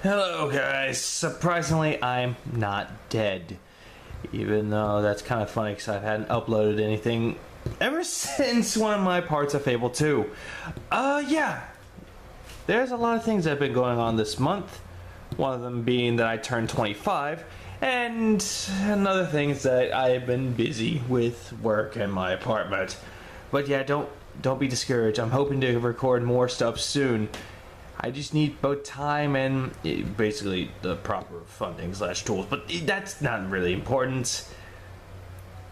Hello guys, surprisingly I'm not dead. Even though that's kind of funny because I hadn't uploaded anything ever since one of my parts of Fable 2. Yeah. There's a lot of things that have been going on this month. One of them being that I turned 25. And another thing is that I've been busy with work and my apartment. But yeah, don't be discouraged. I'm hoping to record more stuff soon. I just need both time and basically the proper funding / tools, but that's not really important.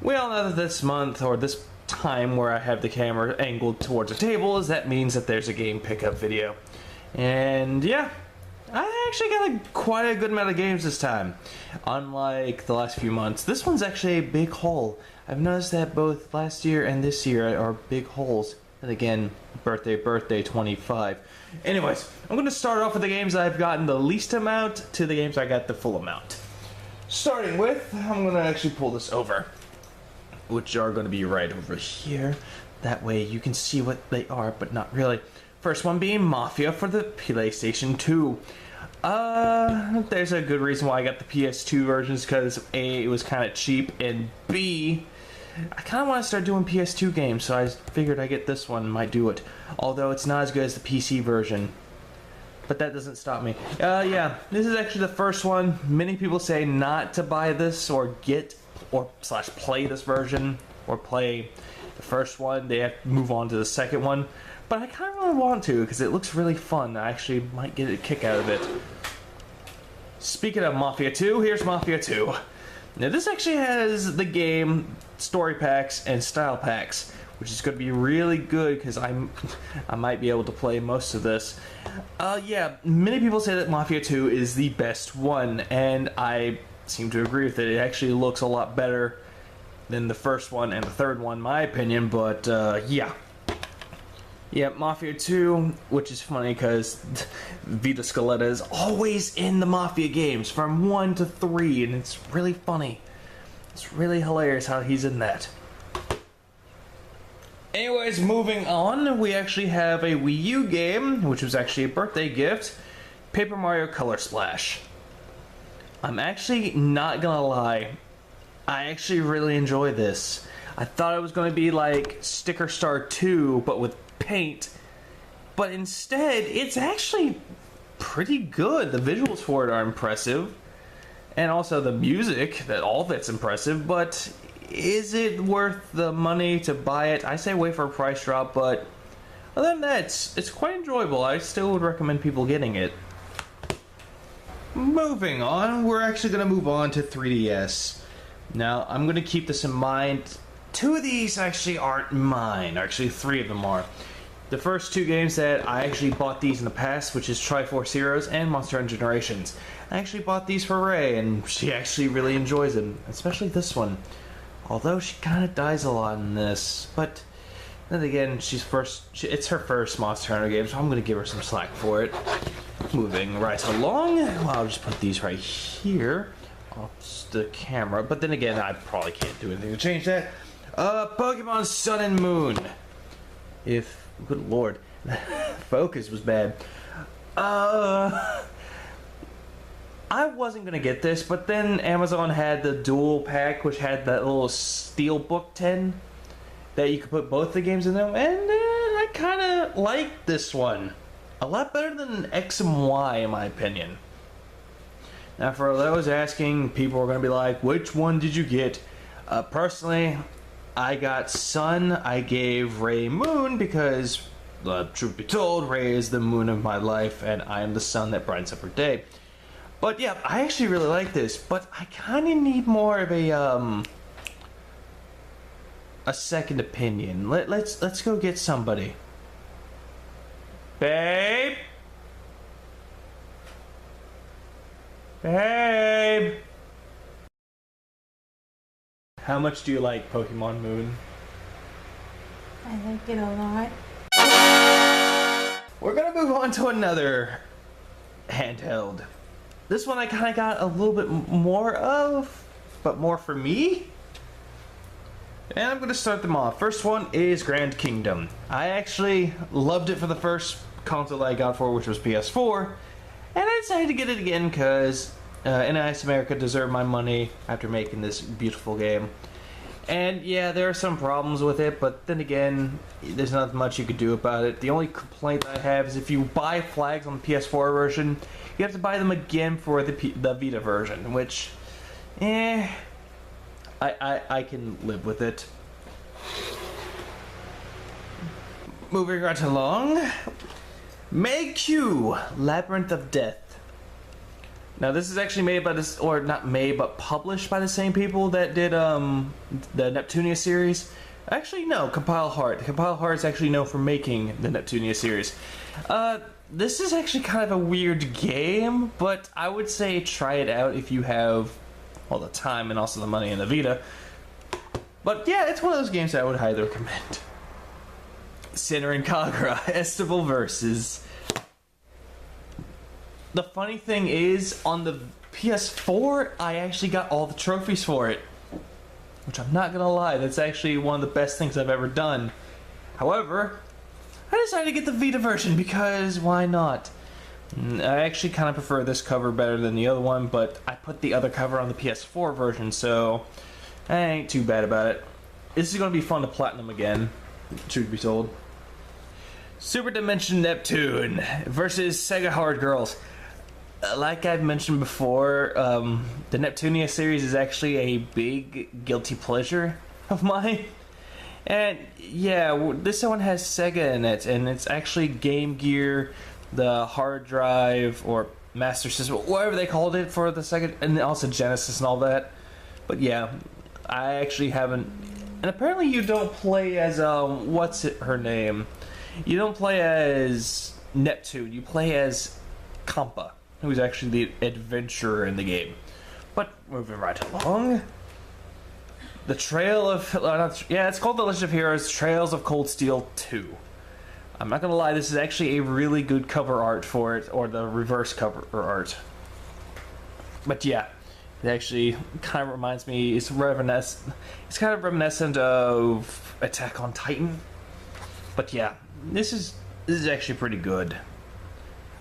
We all know that this month, or this time where I have the camera angled towards a table, that means that there's a game pickup video. And yeah, I actually got quite a good amount of games this time. Unlike the last few months, this one's actually a big haul. I've noticed that both last year and this year are big hauls. And again, birthday 25. Anyways, I'm going to start off with the games I've gotten the least amount to the games I got the full amount. Starting with, I'm going to actually pull this over, which are going to be right over here. That way you can see what they are, but not really. First one being Mafia for the PlayStation 2. There's a good reason why I got the PS2 versions, because A, it was kind of cheap, and B, I kind of want to start doing PS2 games, so I figured I get this one, might do it. Although it's not as good as the PC version. But that doesn't stop me. Yeah, this is actually the first one. Many people say not to buy this or get or / play this version or play the first one. They have to move on to the second one. But I kind of really want to because it looks really fun. I actually might get a kick out of it. Speaking of Mafia 2, here's Mafia 2. Now this actually has the game, story packs, and style packs, which is going to be really good because I might be able to play most of this. Yeah, many people say that Mafia 2 is the best one, and I seem to agree with it. It actually looks a lot better than the first one and the third one, in my opinion, but yeah. Yeah, Mafia 2, which is funny because Vita Scaletta is always in the Mafia games from 1 to 3, and it's really funny. It's really hilarious how he's in that. Anyways, moving on, we actually have a Wii U game, which was actually a birthday gift, Paper Mario Color Splash. I'm actually not gonna lie, I actually really enjoy this. I thought it was going to be like Sticker Star 2, but with paint, but instead it's actually pretty good. The visuals for it are impressive, and also the music, that all of it's impressive, but is it worth the money to buy it? I say wait for a price drop, but other than that, it's quite enjoyable. I still would recommend people getting it. Moving on, we're actually going to move on to 3DS. Now, I'm going to keep this in mind. 2 of these actually aren't mine. Actually, 3 of them are. The first 2 games that I actually bought these in the past, which is Triforce Heroes and Monster Hunter Generations. I actually bought these for Ray, and she actually really enjoys them, especially this one. Although she kind of dies a lot in this, but then again, it's her first Monster Hunter game, so I'm going to give her some slack for it. Moving right along, I'll just put these right here off the camera, but then again, I probably can't do anything to change that. Pokemon Sun and Moon. Good lord, focus was bad. I wasn't gonna get this, but then Amazon had the dual pack, which had that little steel book tin that you could put both the games in them, and I kind of like this one a lot better than X and Y, in my opinion. Now, for those asking, people are gonna be like, "Which one did you get?" Personally, I got Sun. I gave Ray Moon because, truth be told, Ray is the moon of my life and I am the sun that brightens up her day. But yeah, I actually really like this, but I kind of need more of a second opinion. Let's go get somebody. Babe? Babe? How much do you like Pokemon Moon? I like it a lot. We're gonna move on to another handheld. This one I kind of got a little bit more of, but more for me. And I'm gonna start them off. First one is Grand Kingdom. I actually loved it for the first console that I got for, which was PS4. And I decided to get it again because NIS America deserved my money after making this beautiful game. And yeah, there are some problems with it, but then again, there's not much you could do about it. The only complaint I have is if you buy flags on the PS4 version, you have to buy them again for the Vita version, which, I can live with it. Moving right along, Q, Labyrinth of Death. Now this is actually made by this, or not made, but published by the same people that did the Neptunia series. Actually, no, Compile Heart. Compile Heart is actually known for making the Neptunia series. This is actually kind of a weird game, but I would say try it out if you have all the time and also the money in the Vita. But yeah, it's one of those games that I would highly recommend. Sinner and Kagura, Estival Versus. The funny thing is, on the PS4, I actually got all the trophies for it. Which I'm not gonna lie, that's actually one of the best things I've ever done. However, I decided to get the Vita version because why not? I actually kind of prefer this cover better than the other one, but I put the other cover on the PS4 version, so I ain't too bad about it. This is gonna be fun to platinum again, truth be told. Super Dimension Neptune versus Sega Hard Girls. Like I've mentioned before, the Neptunia series is actually a big guilty pleasure of mine. And yeah, this one has Sega in it, and it's actually Game Gear, the hard drive, or Master System, whatever they called it for the Sega, and also Genesis and all that. But yeah, I actually haven't. And apparently you don't play as, what's her name? You don't play as Neptune, you play as Kampa, who's actually the adventurer in the game. But moving right along, the Trail of... it's called The Legend of Heroes Trails of Cold Steel 2. I'm not gonna lie, this is actually a really good cover art for it, or the reverse cover art. But yeah, it actually kind of reminds me, it's kind of reminiscent of Attack on Titan. But yeah, this is actually pretty good.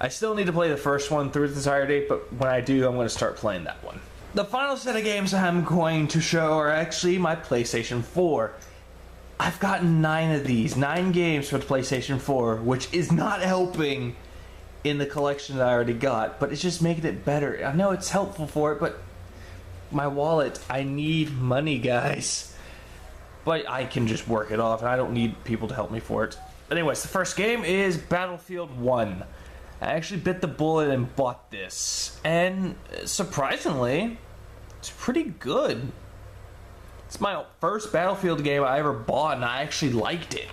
I still need to play the first one through its entirety, but when I do, I'm going to start playing that one. The final set of games I'm going to show are actually my PlayStation 4. I've gotten 9 of these, 9 games for the PlayStation 4, which is not helping in the collection that I already got, but it's just making it better. I know it's helpful for it, but my wallet, I need money, guys. But I can just work it off, and I don't need people to help me for it. Anyways, the first game is Battlefield 1. I actually bit the bullet and bought this, and surprisingly, it's pretty good. It's my first Battlefield game I ever bought, and I actually liked it.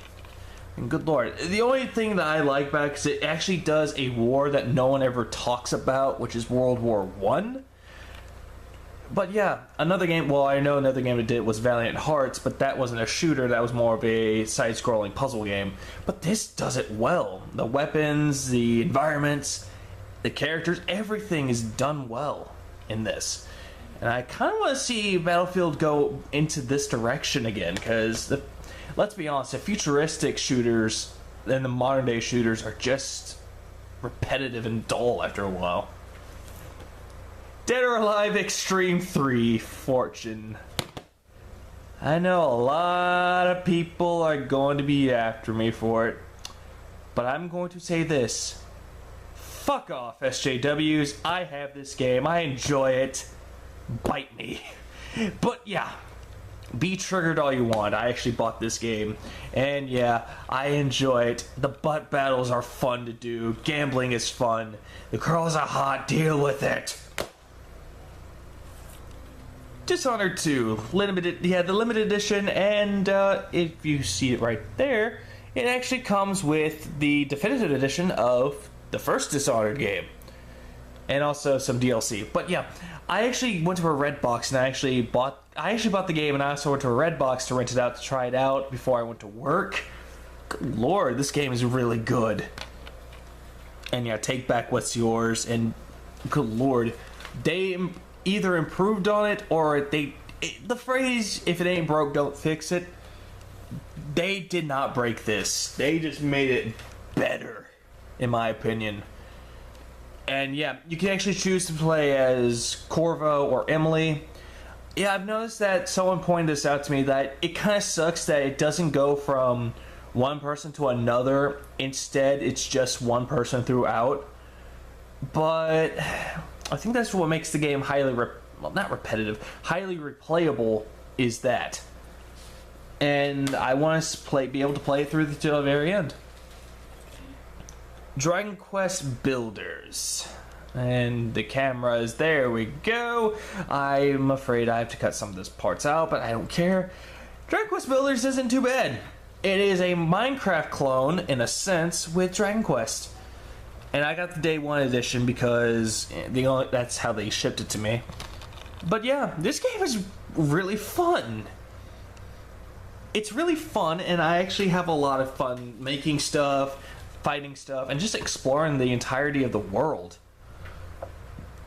And good lord, the only thing that I like about it is it actually does a war that no one ever talks about, which is World War One. But yeah, another game, well, I know another game it did was Valiant Hearts, but that wasn't a shooter, that was more of a side-scrolling puzzle game. But this does it well. The weapons, the environments, the characters, everything is done well in this. And I kind of want to see Battlefield go into this direction again, because, let's be honest, the futuristic shooters and the modern-day shooters are just repetitive and dull after a while. Dead or Alive Xtreme 3 Fortune. I know a lot of people are going to be after me for it, but I'm going to say this. Fuck off, SJWs. I have this game. I enjoy it. Bite me. But yeah, be triggered all you want. I actually bought this game, and yeah, I enjoy it. The butt battles are fun to do. Gambling is fun. The girls are hot. Deal with it. Dishonored 2, limited, yeah, the limited edition, and if you see it right there, it actually comes with the definitive edition of the first Dishonored game, and also some DLC. But yeah, I actually went to a Redbox and I actually bought the game, and I also went to a Redbox to rent it out to try it out before I went to work. Good lord, this game is really good. And yeah, take back what's yours, and good lord, they either improved on it, or the phrase, if it ain't broke, don't fix it. They did not break this. They just made it better, in my opinion. And yeah, you can actually choose to play as Corvo or Emily. Yeah, I've noticed that someone pointed this out to me, that it kind of sucks that it doesn't go from one person to another. Instead, it's just one person throughout. But I think that's what makes the game highly, not repetitive, highly replayable, is that. And I want to be able to play it through to the very end. Dragon Quest Builders. And the cameras, there we go. I'm afraid I have to cut some of these parts out, but I don't care. Dragon Quest Builders isn't too bad. It is a Minecraft clone, in a sense, with Dragon Quest. And I got the day one edition because that's how they shipped it to me. But yeah, this game is really fun. It's really fun, and I actually have a lot of fun making stuff, fighting stuff, and just exploring the entirety of the world.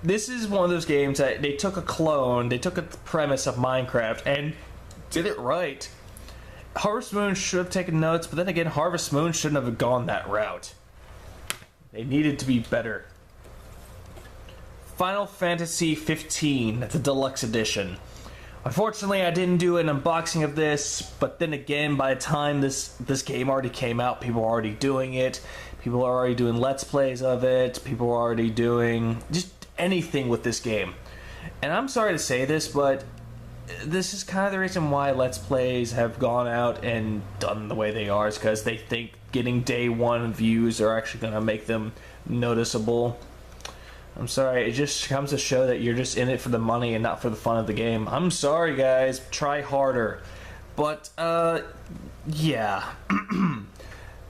This is one of those games that they took a clone, they took a premise of Minecraft, and did it right. Harvest Moon should have taken notes, but then again, Harvest Moon shouldn't have gone that route. They needed to be better. Final Fantasy 15, the Deluxe Edition. Unfortunately, I didn't do an unboxing of this, but then again, by the time this game already came out, people were already doing it. People are already doing Let's Plays of it. People are already doing just anything with this game. And I'm sorry to say this, but this is kind of the reason why Let's Plays have gone out and done the way they are, is because they think getting day one views are actually going to make them noticeable. I'm sorry, it just comes to show that you're just in it for the money and not for the fun of the game. I'm sorry, guys. Try harder. But, yeah.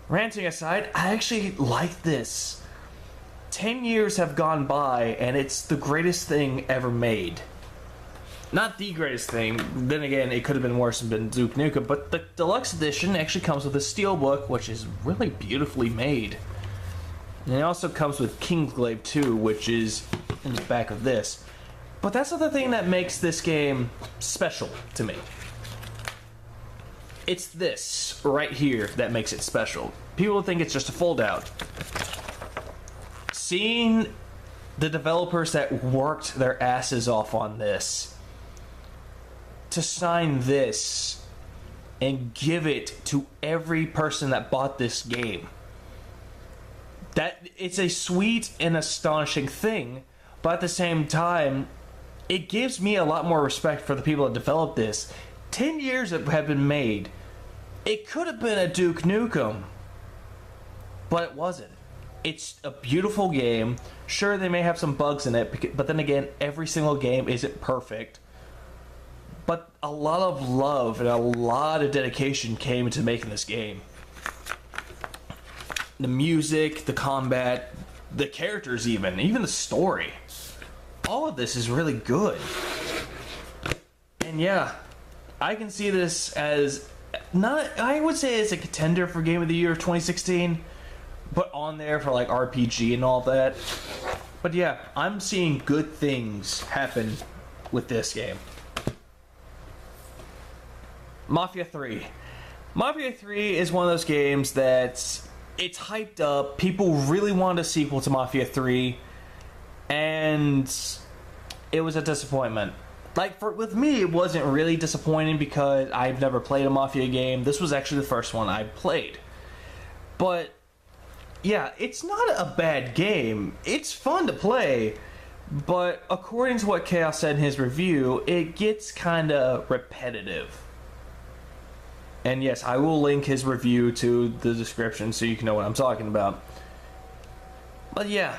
Ranting aside, I actually like this. 10 years have gone by, and it's the greatest thing ever made. Not the greatest thing. Then again, it could have been worse and been Duke Nukem, but the Deluxe Edition actually comes with a steelbook, which is really beautifully made. And it also comes with Kingsglaive 2, which is in the back of this. But that's not the thing that makes this game special to me. It's this right here that makes it special. People think it's just a foldout. Seeing the developers that worked their asses off on this to sign this and give it to every person that bought this game, that it's a sweet and astonishing thing, but at the same time, it gives me a lot more respect for the people that developed this. 10 years have been made. It could have been a Duke Nukem, but it wasn't. It's a beautiful game. Sure, they may have some bugs in it, but then again, every single game isn't perfect. But a lot of love and a lot of dedication came into making this game. The music, the combat, the characters even the story. All of this is really good. And yeah, I can see this as I would say it's a contender for Game of the Year of 2016, but on there for like RPG and all that. But yeah, I'm seeing good things happen with this game. Mafia III. Mafia III is one of those games that it's hyped up. People really wanted a sequel to Mafia III, and it was a disappointment. With me, it wasn't really disappointing because I've never played a Mafia game. This was actually the first one I played. But yeah, it's not a bad game. It's fun to play, but according to what Chaos said in his review, it gets kind of repetitive. And yes, I will link his review to the description so you can know what I'm talking about. But yeah.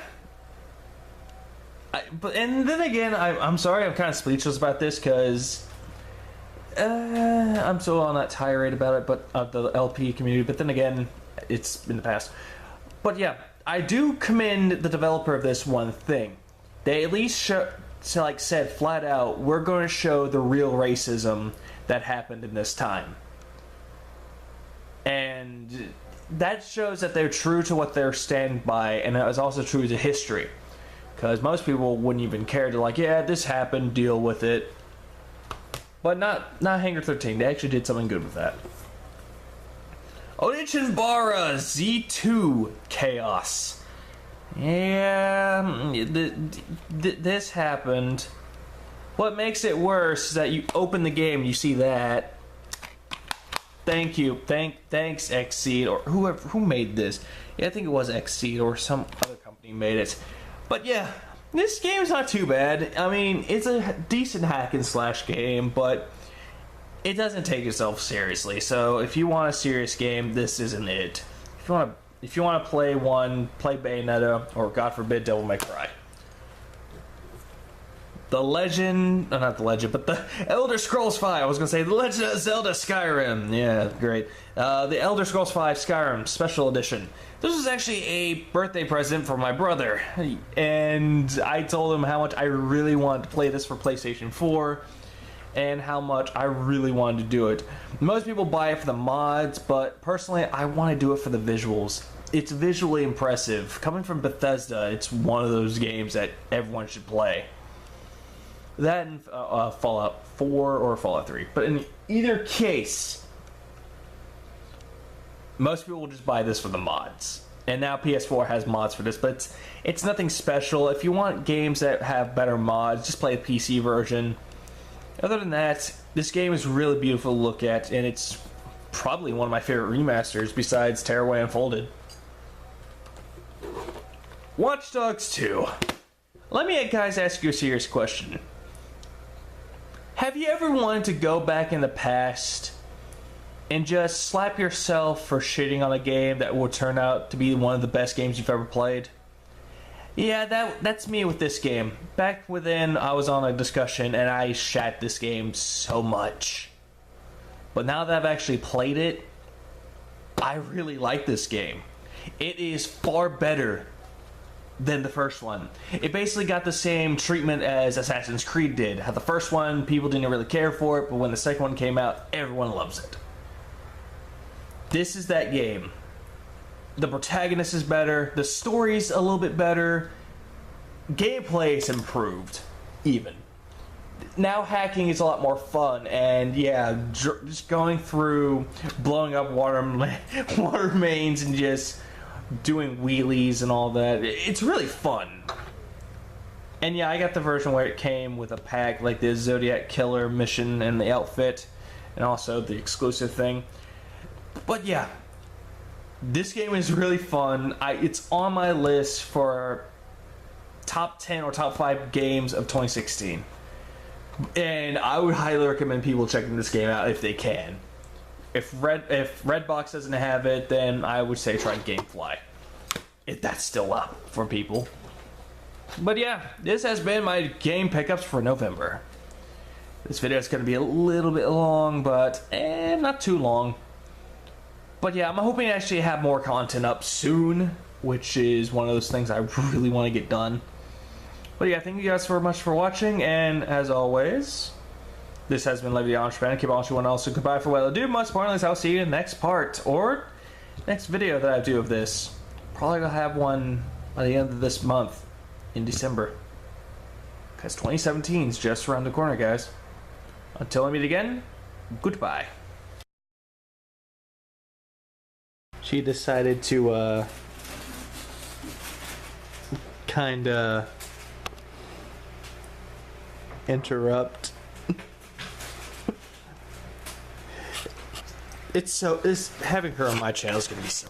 And then again, I'm sorry, I'm kind of speechless about this because I'm still on that tirade about it, but of the LP community. But then again, it's in the past. But yeah, I do commend the developer of this one thing. They at least said flat out, we're going to show the real racism that happened in this time. And that shows that they're true to what they're stand by, and that was also true to history. Because most people wouldn't even care to yeah, this happened, deal with it. But not Hangar 13. They actually did something good with that. Onichimbara Z2 Chaos. Yeah, this happened. What makes it worse is that you open the game and you see that. Thank you. Thanks, Xseed, or who made this. Yeah, I think it was Xseed or some other company made it. But yeah, this game's not too bad. I mean, it's a decent hack and slash game, but it doesn't take itself seriously. So if you want a serious game, this isn't it. If you want to play play Bayonetta, or God forbid, Devil May Cry. The Legend, not the Legend, but the Elder Scrolls V. I was going to say The Legend of Zelda Skyrim. Yeah, great. The Elder Scrolls V Skyrim Special Edition. This was actually a birthday present for my brother. And I told him how much I really wanted to play this for PlayStation 4. And how much I really wanted to do it. Most people buy it for the mods, but personally, I want to do it for the visuals. It's visually impressive. Coming from Bethesda, it's one of those games that everyone should play. That and Fallout 4 or Fallout 3. But in either case, most people will just buy this for the mods. And now PS4 has mods for this, but it's nothing special. If you want games that have better mods, just play the PC version. Other than that, this game is really beautiful to look at, and it's probably one of my favorite remasters besides Tearaway Unfolded. Watch Dogs 2. Let me, guys, ask you a serious question. Have you ever wanted to go back in the past and just slap yourself for shitting on a game that will turn out to be one of the best games you've ever played? Yeah, that's me with this game. Back within, I was on a discussion and I shat this game so much. But now that I've actually played it, I really like this game. It is far better than the first one. It basically got the same treatment as Assassin's Creed did. How the first one, people didn't really care for it, but when the second one came out, everyone loves it. This is that game. The protagonist is better, the story's a little bit better, gameplay is improved, even. Now hacking is a lot more fun, and yeah, just going through, blowing up water mains and just doing wheelies and all that, it's really fun. And yeah, I got the version where it came with a pack, like the Zodiac Killer mission and the outfit, and also the exclusive thing. But yeah, this game is really fun. It's on my list for top 10 or top 5 games of 2016. And I would highly recommend people checking this game out if they can. If Redbox doesn't have it, then I would say try Gamefly. If that's still up for people. But yeah, this has been my game pickups for November. This video is going to be a little bit long, but not too long. But yeah, I'm hoping to actually have more content up soon, which is one of those things I really want to get done. But yeah, thank you guys so much for watching, and as always, this has been Levy the Entrepreneur. Keep on everyone else, so goodbye for what I do. Most importantly, I'll see you in the next part, or next video that I do of this. Probably gonna have one by the end of this month, in December. Because 2017 is just around the corner, guys. Until I meet again, goodbye. She decided to kinda interrupt. It's having her on my channel is gonna be so